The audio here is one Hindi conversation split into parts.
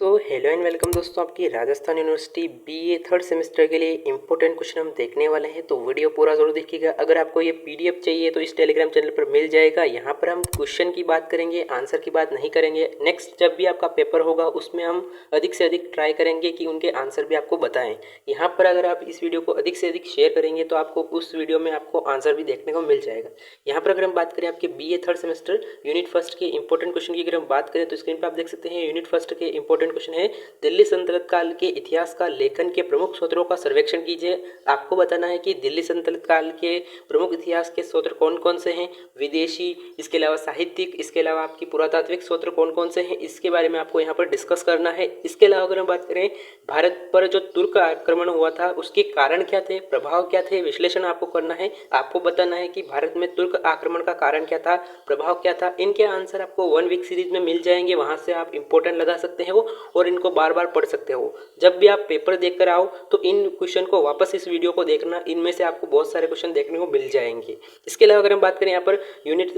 हेलो एंड वेलकम दोस्तों, आपकी Rajasthan university BA third semester के लिए इंपॉर्टेंट क्वेश्चन हम देखने वाले हैं। तो वीडियो पूरा जरूर देखिएगा। अगर आपको ये पीडीएफ चाहिए तो इस टेलीग्राम चैनल पर मिल जाएगा। यहाँ पर हम क्वेश्चन की बात करेंगे, आंसर की बात नहीं करेंगे। नेक्स्ट जब भी आपका पेपर होगा उसमें हम अधिक से अधिक ट्राई करेंगे कि उनके आंसर भी आपको बताएं। यहाँ पर अगर आप इस वीडियो को अधिक से अधिक शेयर करेंगे तो आपको उस वीडियो में आपको आंसर भी देखने को मिल जाएगा। यहाँ पर अगर हम बात करें आपके BA third semester unit first के इंपॉर्टेंट क्वेश्चन की अगर हम बात करें तो स्क्रीन पर आप देख सकते हैं यूनिट फर्स्ट के इंपॉर्टेंट क्वेश्चन है, दिल्ली सल्तनत काल के इतिहास का लेखन के प्रमुख स्रोतों का सर्वेक्षण कीजिए। आपको बताना है कि दिल्ली सल्तनत काल के प्रमुख इतिहास के स्रोत कौन कौन से हैं, विदेशी, इसके अलावा साहित्यिक, इसके अलावा आपकी पुरातात्विक स्रोत कौन कौन से हैं, इसके बारे में आपको यहाँ पर डिस्कस करना है। इसके अलावा अगर हम बात करें भारत पर जो तुर्क आक्रमण हुआ था उसके कारण क्या थे, प्रभाव क्या थे, विश्लेषण आपको करना है। आपको बताना है कि भारत में तुर्क आक्रमण का कारण क्या था, प्रभाव क्या था। इनके आंसर आपको 1 वीक सीरीज में मिल जाएंगे, वहां से आप इंपॉर्टेंट लगा सकते हैं वो और इनको बार बार पढ़ सकते हो। जब भी आप पेपर देखकर आओ तो इन क्वेश्चन को वापस इस वीडियो को देखना, इनमें से आपको बहुत सारे क्वेश्चन देखने को मिल जाएंगे। इसके अलावा अगर हम बात करें यहाँ पर यूनिट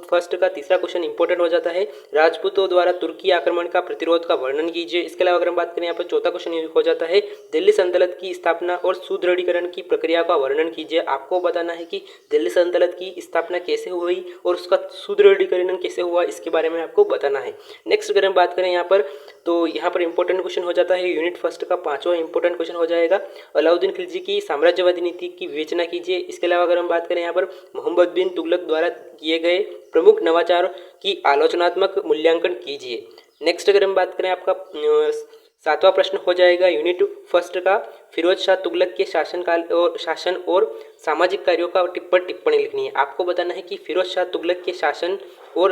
फर्स्ट का तीसरा क्वेश्चन इंपॉर्टेंट हो जाता है, राजपूतों द्वारा तुर्की आक्रमण का प्रतिरोध का वर्णन कीजिए। इसके अलावा अगर हम बात करें यहाँ पर चौथा क्वेश्चन हो जाता है, दिल्ली सल्तनत की स्थापना और सुदृढ़ीकरण की प्रक्रिया का वर्णन कीजिए। आपको बताना है कि दिल्ली सल्तनत की स्थापना कैसे हुई और उसका सुदृढ़ीकरण कैसे हुआ, इसके बारे में आपको बताना है। नेक्स्ट अगर हम बात करें यहाँ पर तो यहाँ पर इंपॉर्टेंट क्वेश्चन हो जाता है यूनिट फर्स्ट का पांचवा इंपॉर्टेंट क्वेश्चन हो जाएगा, अलाउद्दीन खिलजी की साम्राज्यवादी नीति की विवेचना कीजिए। इसके अलावा अगर हम बात करें यहाँ पर मोहम्मद बिन तुगलक द्वारा किए गए प्रमुख नवाचार की आलोचनात्मक मूल्यांकन कीजिए। नेक्स्ट अगर हम बात करें आपका सातवां प्रश्न हो जाएगा यूनिट फर्स्ट का, फिरोज शाह तुगलक के शासन और सामाजिक कार्यों का टिप्पणी लिखनी है। आपको बताना है कि फिरोज शाह तुगलक के शासन और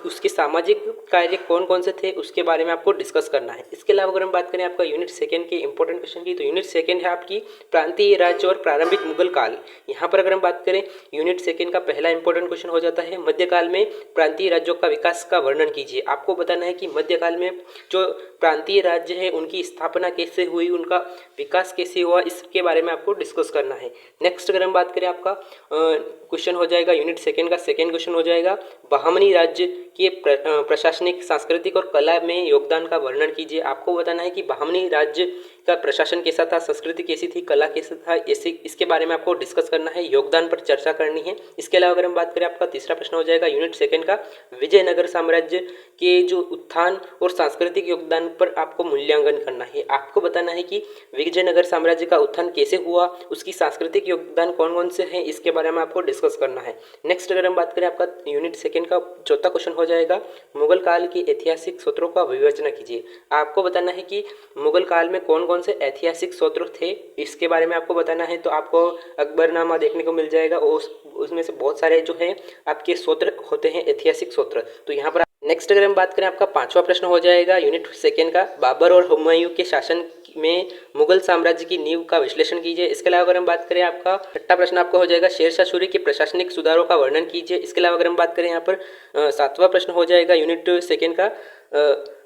उसके सामाजिक कार्य कौन कौन से थे उसके बारे में आपको डिस्कस करना है। इसके अलावा अगर हम बात करें आपका यूनिट सेकंड के इंपॉर्टेंट क्वेश्चन की, तो यूनिट सेकंड है आपकी प्रांतीय राज्य और प्रारंभिक मुगल काल। यहाँ पर अगर हम बात करें यूनिट सेकंड का पहला इंपॉर्टेंट क्वेश्चन हो जाता है, मध्यकाल में प्रांतीय राज्यों का विकास का वर्णन कीजिए। आपको बताना है कि मध्यकाल में जो प्रांतीय राज्य है उनकी स्थापना कैसे हुई, उनका विकास कैसे हुआ, इसके बारे में आपको डिस्कस करना है। नेक्स्ट अगर हम बात करें आपका क्वेश्चन हो जाएगा यूनिट सेकंड का सेकंड क्वेश्चन हो जाएगा, बहामनी राज्य के प्रशासनिक, सांस्कृतिक और कला में योगदान का वर्णन कीजिए। आपको बताना है कि बहामनी राज्य का प्रशासन कैसा था, संस्कृति कैसी थी, कला कैसा था, इसके बारे में आपको डिस्कस करना है, योगदान पर चर्चा करनी है। इसके अलावा अगर हम बात करें आपका तीसरा प्रश्न हो जाएगा यूनिट सेकंड का, विजयनगर साम्राज्य के जो उत्थान और सांस्कृतिक योगदान पर आपको मूल्यांकन करना है। आपको बताना है कि विजयनगर साम्राज्य का उत्थान कैसे हुआ, उसकी सांस्कृतिक योगदान कौन कौन से हैं, इसके बारे में आपको डिस्कस करना है। नेक्स्ट अगर हम बात करें आपका यूनिट सेकंड का चौथा क्वेश्चन हो जाएगा, मुगल काल के ऐतिहासिक स्रोतों का विवेचना कीजिए। आपको बताना है कि मुगल काल में कौन कौन से ऐतिहासिक स्रोत थे, इसके बारे में आपको बताना है। तो आपको अकबरनामा देखने को मिल जाएगा और उसमें से बहुत सारे जो है आपके स्रोत होते हैं, ऐतिहासिक स्रोत। तो यहाँ पर नेक्स्ट अगर हम बात करें आपका पांचवा प्रश्न हो जाएगा यूनिट सेकंड का, बाबर और हुमायूं के शासन में मुगल साम्राज्य की नींव का विश्लेषण कीजिए। इसके अलावा अगर हम बात करें आपका छठा प्रश्न आपका हो जाएगा, शेरशाह सूरी के प्रशासनिक सुधारों का वर्णन कीजिए। इसके अलावा अगर हम बात करें यहाँ पर सातवां प्रश्न हो जाएगा यूनिट सेकंड का,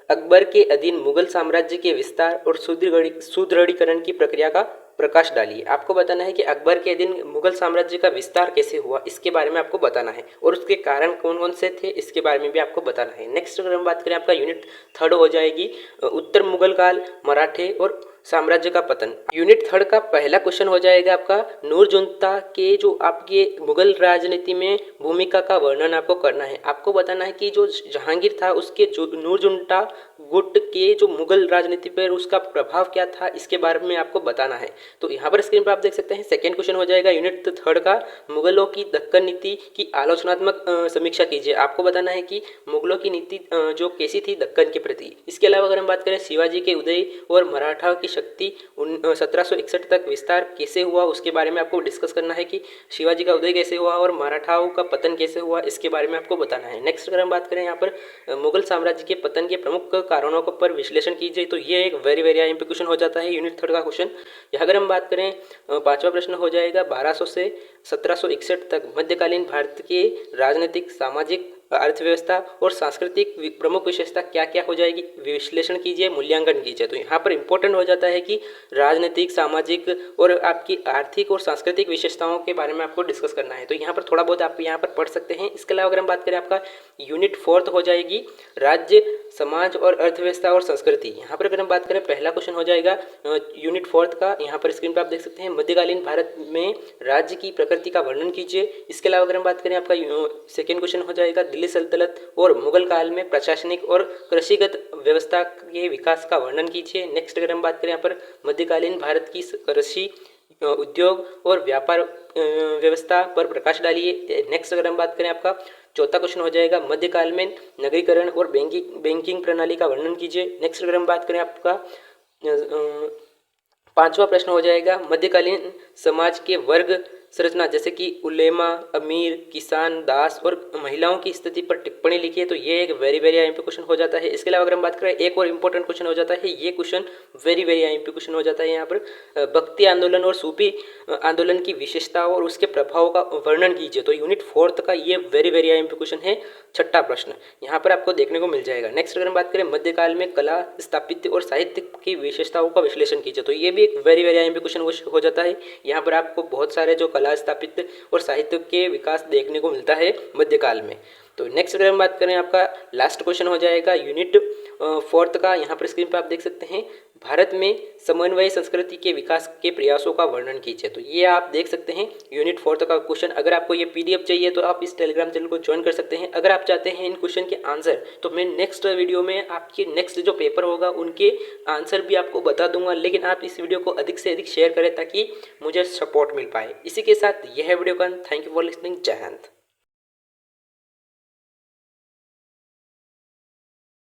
अकबर के अधीन मुगल साम्राज्य के विस्तार और सुदृढ़ीकरण की प्रक्रिया का प्रकाश डालिए। आपको बताना है कि अकबर के अधीन मुगल साम्राज्य का विस्तार कैसे हुआ, इसके बारे में आपको बताना है और उसके कारण कौन कौन से थे, इसके बारे में भी आपको बताना है। नेक्स्ट अगर हम बात करें आपका यूनिट थर्ड हो जाएगी, उत्तर मुगल काल, मराठे और साम्राज्य का पतन। यूनिट थर्ड का पहला क्वेश्चन हो जाएगा आपका, नूरजुनता के जो आपके मुगल राजनीति में भूमिका का वर्णन आपको करना है। आपको बताना है कि जो जहांगीर था उसके जो नूरजुनता गुट के जो मुगल राजनीति पर उसका प्रभाव क्या था, इसके बारे में आपको बताना है। तो यहाँ पर स्क्रीन पर आप देख सकते हैं सेकंड क्वेश्चन हो जाएगा यूनिट थर्ड का, मुगलों की दक्कन नीति की आलोचनात्मक समीक्षा कीजिए। आपको बताना है कि मुगलों की नीति जो कैसी थी दक्कन के प्रति। इसके अलावा अगर हम बात करें शिवाजी के उदय और मराठा की शक्ति 1761 तक विस्तार कैसे हुआ, उसके बारे में आपको डिस्कस करना है कि शिवाजी का उदय कैसे हुआ और मराठाओं का पतन कैसे हुआ, इसके बारे में आपको बताना है। नेक्स्ट अगर हम बात करें यहाँ पर मुगल साम्राज्य के पतन के प्रमुख कारणों पर विश्लेषण कीजिए। तो ये एक वेरी वेरी क्वेश्चन हो जाता है यूनिट थर्ड का क्वेश्चन। अगर हम बात करें पांचवा प्रश्न हो जाएगा, 1200 से 1761 तक मध्यकालीन भारत के राजनीतिक, सामाजिक, अर्थव्यवस्था और सांस्कृतिक प्रमुख विशेषता क्या क्या हो जाएगी, विश्लेषण कीजिए, मूल्यांकन कीजिए। तो यहाँ पर इंपॉर्टेंट हो जाता है कि राजनीतिक, सामाजिक और आपकी आर्थिक और सांस्कृतिक विशेषताओं के बारे में आपको डिस्कस करना है। तो यहाँ पर थोड़ा बहुत आप यहाँ पर पढ़ सकते हैं। इसके अलावा अगर हम बात करें आपका यूनिट फोर्थ हो जाएगी, राज्य समाज और अर्थव्यवस्था और संस्कृति। यहाँ पर अगर हम बात करें, पहला क्वेश्चन हो जाएगा यूनिट 4 का। यहाँ पर स्क्रीन पर आप देख सकते हैं, मध्यकालीन भारत में राज्य की प्रकृति का वर्णन कीजिए। इसके अलावा अगर हम बात करें, आपका सेकेंड क्वेश्चन हो जाएगा दिल्ली सल्तनत और मुगल काल में प्रशासनिक और कृषिगत व्यवस्था के विकास का वर्णन कीजिए। नेक्स्ट अगर हम बात करें, यहाँ पर मध्यकालीन भारत की कृषि उद्योग और व्यापार व्यवस्था पर प्रकाश डालिए। नेक्स्ट अगर हम बात करें, आपका चौथा क्वेश्चन हो जाएगा मध्यकाल में नगरीकरण और बैंकिंग प्रणाली का वर्णन कीजिए। नेक्स्ट अगर हम बात करें, आपका पांचवा प्रश्न हो जाएगा मध्यकालीन समाज के वर्ग संरचना जैसे कि उलेमा, अमीर, किसान, दास और महिलाओं की स्थिति पर टिप्पणी लिखिए। तो ये एक वेरी वेरी आईएमपी क्वेश्चन हो जाता है। इसके अलावा अगर हम बात करें, एक और इंपॉर्टेंट क्वेश्चन हो जाता है, ये question very very IMP question हो जाता है। यहाँ पर भक्ति आंदोलन और सूफी आंदोलन की विशेषताओं और उसके प्रभाव का वर्णन कीजिए। तो यूनिट 4 का ये वेरी वेरी आईएमपी क्वेश्चन है, छठा प्रश्न यहाँ पर आपको देखने को मिल जाएगा। नेक्स्ट अगर हम बात करें, मध्यकाल में कला, स्थापत्य और साहित्य की विशेषताओं का विश्लेषण कीजिए। तो ये भी एक वेरी वेरी आईएमपी क्वेश्चन हो जाता है। यहाँ पर आपको बहुत सारे जो कला, स्थापत्य और साहित्य के विकास देखने को मिलता है मध्यकाल में। तो नेक्स्ट अगर हम बात करें, आपका लास्ट क्वेश्चन हो जाएगा यूनिट 4 का। यहाँ पर स्क्रीन पर आप देख सकते हैं, भारत में समन्वय संस्कृति के विकास के प्रयासों का वर्णन कीजिए। तो ये आप देख सकते हैं यूनिट 4 का क्वेश्चन। अगर आपको ये पीडीएफ चाहिए तो आप इस टेलीग्राम चैनल को ज्वाइन कर सकते हैं। अगर आप चाहते हैं इन क्वेश्चन के आंसर, तो मैं नेक्स्ट वीडियो में आपके नेक्स्ट जो पेपर होगा उनके आंसर भी आपको बता दूंगा। लेकिन आप इस वीडियो को अधिक से अधिक शेयर करें ताकि मुझे सपोर्ट मिल पाए। इसी के साथ यह वीडियो का थैंक यू फॉर लिसनिंग। जय हिंद।